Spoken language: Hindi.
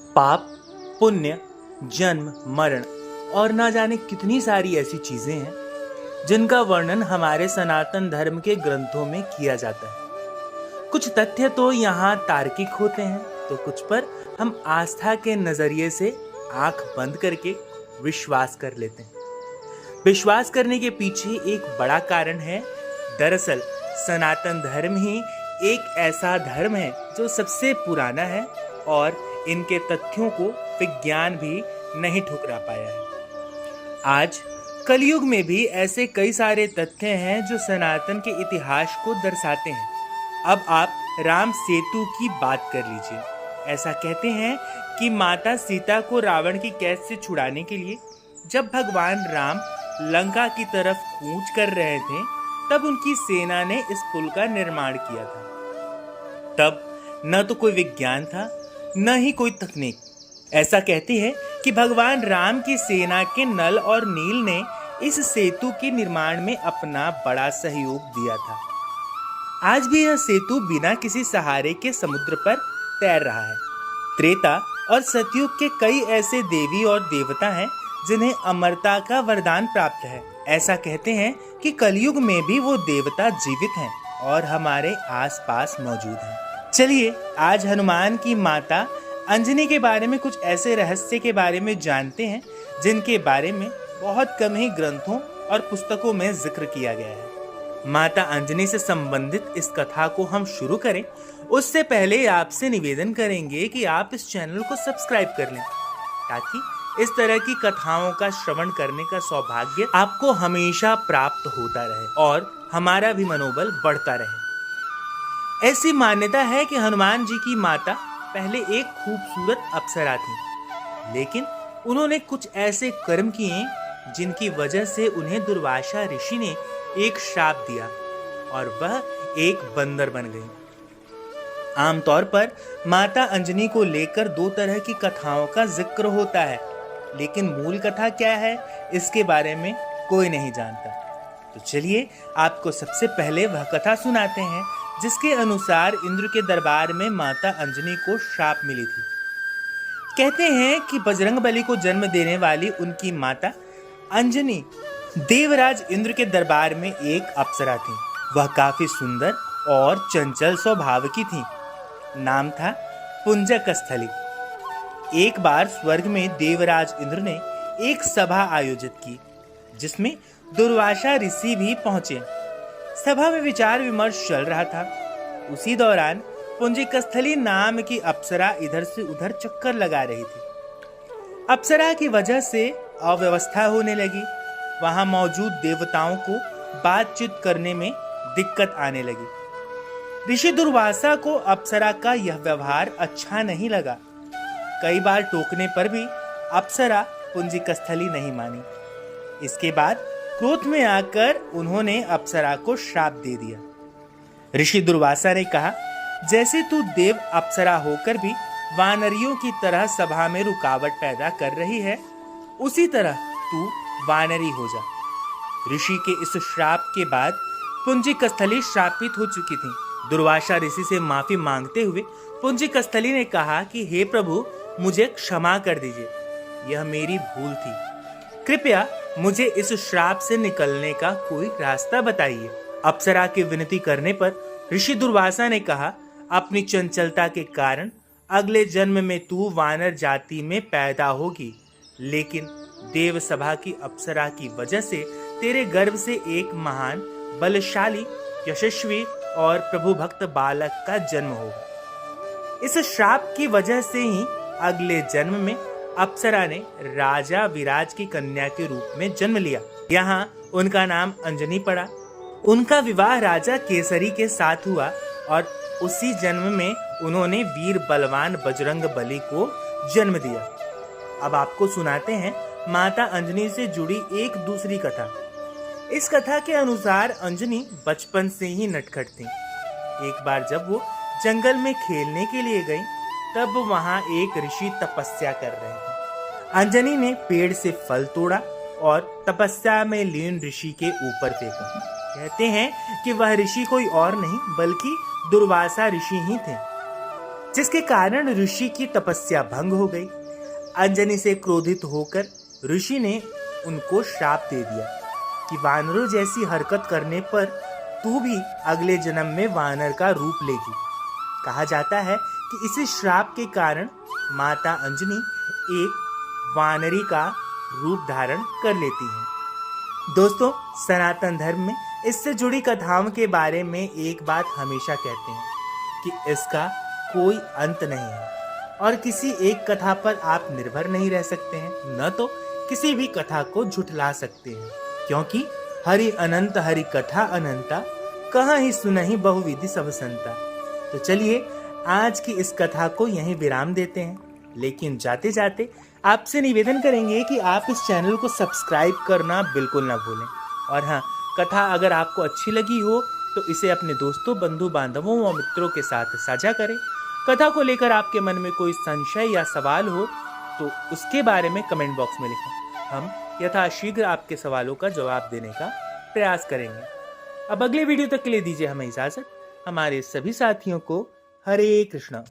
पाप, पुण्य, जन्म, मरण और ना जाने कितनी सारी ऐसी चीजें हैं जिनका वर्णन हमारे सनातन धर्म के ग्रंथों में किया जाता है। कुछ तथ्य तो यहाँ तार्किक होते हैं तो कुछ पर हम आस्था के नजरिए से आंख बंद करके विश्वास कर लेते हैं। विश्वास करने के पीछे एक बड़ा कारण है। दरअसल सनातन धर्म ही एक ऐसा धर्म है जो सबसे पुराना है और इनके तथ्यों को विज्ञान भी नहीं ठुकरा पाया है। आज कलयुग में भी ऐसे कई सारे तथ्य हैं जो सनातन के इतिहास को दर्शाते हैं। अब आप राम सेतु की बात कर लीजिए। ऐसा कहते हैं कि माता सीता को रावण की कैद से छुड़ाने के लिए जब भगवान राम लंका की तरफ कूच कर रहे थे तब उनकी सेना ने इस पुल का निर्माण किया था। तब न तो कोई विज्ञान था न ही कोई तकनीक। ऐसा कहते हैं कि भगवान राम की सेना के नल और नील ने इस सेतु के निर्माण में अपना बड़ा सहयोग दिया था। आज भी यह सेतु बिना किसी सहारे के समुद्र पर तैर रहा है। त्रेता और सतयुग के कई ऐसे देवी और देवता हैं जिन्हें अमरता का वरदान प्राप्त है। ऐसा कहते हैं कि कलयुग में भी वो देवता जीवित हैं और हमारे आसपास मौजूद हैं। चलिए आज हनुमान की माता अंजनी के बारे में कुछ ऐसे रहस्य के बारे में जानते हैं जिनके बारे में बहुत कम ही ग्रंथों और पुस्तकों में जिक्र किया गया है। माता अंजनी से संबंधित इस कथा को हम शुरू करें उससे पहले आपसे निवेदन करेंगे कि आप इस चैनल को सब्सक्राइब कर लें ताकि इस तरह की कथाओं का श्रवण करने का सौभाग्य आपको हमेशा प्राप्त होता रहे और हमारा भी मनोबल बढ़ता रहे। ऐसी मान्यता है कि हनुमान जी की माता पहले एक खूबसूरत अप्सरा थी, लेकिन उन्होंने कुछ ऐसे कर्म किए जिनकी वजह से उन्हें दुर्वासा ऋषि ने एक श्राप दिया और वह एक बंदर बन गई। आमतौर पर माता अंजनी को लेकर दो तरह की कथाओं का जिक्र होता है, लेकिन मूल कथा क्या है इसके बारे में कोई नहीं जानता। तो चलिए आपको सबसे पहले वह कथा सुनाते हैं जिसके अनुसार इंद्र के दरबार में माता अंजनी को श्राप मिली थी। कहते हैं कि बजरंगबली को जन्म देने वाली उनकी माता अंजनी देवराज इंद्र के दरबार में एक अप्सरा थी। वह काफी सुंदर और चंचल स्वभाव की थी। नाम था पुंजकस्थली। एक बार स्वर्ग में देवराज इंद्र ने एक सभा आयोजित की जिसमें दुर्वासा ऋषि भी पहुंचे। सभा में विचार विमर्श चल रहा था। उसी दौरान पुंजकस्थली नाम की अप्सरा इधर से उधर चक्कर लगा रही थी। अप्सरा की वजह से अव्यवस्था होने लगी। वहां मौजूद देवताओं को बातचीत करने में दिक्कत आने लगी। ऋषि दुर्वासा को अप्सरा का यह व्यवहार अच्छा नहीं लगा। कई बार टोकने पर भी अप्सरा पुंजकस्थली नहीं मानी। इसके बाद क्रोध में आकर उन्होंने अप्सरा को श्राप दे दिया। ऋषि दुर्वासा ने कहा, जैसे तू देव अप्सरा होकर भी वानरियों की तरह सभा में रुकावट पैदा कर रही है, उसी तरह तू वानरी हो जा। ऋषि के इस श्राप के बाद पुंजकस्थली श्रापित हो चुकी थी। दुर्वासा ऋषि से माफी मांगते हुए पुंजकस्थली ने कहा कि हे प्रभु, मुझे क्षमा कर दीजिए, यह मेरी भूल थी। कृपया मुझे इस श्राप से निकलने का कोई रास्ता बताइए। अप्सरा की विनती करने पर ऋषि दुर्वासा ने कहा, अपनी चंचलता के कारण अगले जन्म में तू वानर जाति में पैदा होगी, लेकिन देव सभा की अप्सरा की वजह से तेरे गर्भ से एक महान, बलशाली, यशस्वी और प्रभु भक्त बालक का जन्म होगा। इस श्राप की वजह से ही अगले जन्म में अप्सरा ने राजा विराज की कन्या के रूप में जन्म लिया। यहाँ उनका नाम अंजनी पड़ा। उनका विवाह राजा केसरी के साथ हुआ और उसी जन्म में उन्होंने वीर बलवान बजरंगबली को जन्म दिया। अब आपको सुनाते हैं माता अंजनी से जुड़ी एक दूसरी कथा। इस कथा के अनुसार अंजनी बचपन से ही नटखट थी। एक बार जब वो जंगल में खेलने के लिए गई तब वहां एक ऋषि तपस्या कर रहे थे। अंजनी ने पेड़ से फल तोड़ा और तपस्या में लीन ऋषि के ऊपर फेंका। कहते हैं कि वह ऋषि कोई और नहीं बल्कि दुर्वासा ऋषि ही थे। जिसके कारण ऋषि की तपस्या भंग हो गई। अंजनी से क्रोधित होकर ऋषि ने उनको श्राप दे दिया कि वानरों जैसी हरकत करने पर तू भी अगले जन्म में वानर का रूप लेगी। कहा जाता है कि इसी श्राप के कारण माता अंजनी एक वानरी का रूप धारण कर लेती हैं। दोस्तों, सनातन धर्म में इससे जुड़ी कथाओं के बारे में एक बात हमेशा कहते हैं कि इसका कोई अंत नहीं है और किसी एक कथा पर आप निर्भर नहीं रह सकते हैं, न तो किसी भी कथा को झुठला सकते हैं, क्योंकि हरि अनंत हरि कथा अनंता, कहाँ ही सुनहि बहुविधि सब संता। तो चलिए आज की इस कथा को यहीं विराम देते हैं, लेकिन जाते जाते आपसे निवेदन करेंगे कि आप इस चैनल को सब्सक्राइब करना बिल्कुल ना भूलें। और हाँ, कथा अगर आपको अच्छी लगी हो तो इसे अपने दोस्तों, बंधु बांधवों व मित्रों के साथ साझा करें। कथा को लेकर आपके मन में कोई संशय या सवाल हो तो उसके बारे में कमेंट बॉक्स में लिखें। हम यथाशीघ्र आपके सवालों का जवाब देने का प्रयास करेंगे। अब अगले वीडियो तक के लिए दीजिए हमें इजाजत। हमारे सभी साथियों को हरे कृष्णा।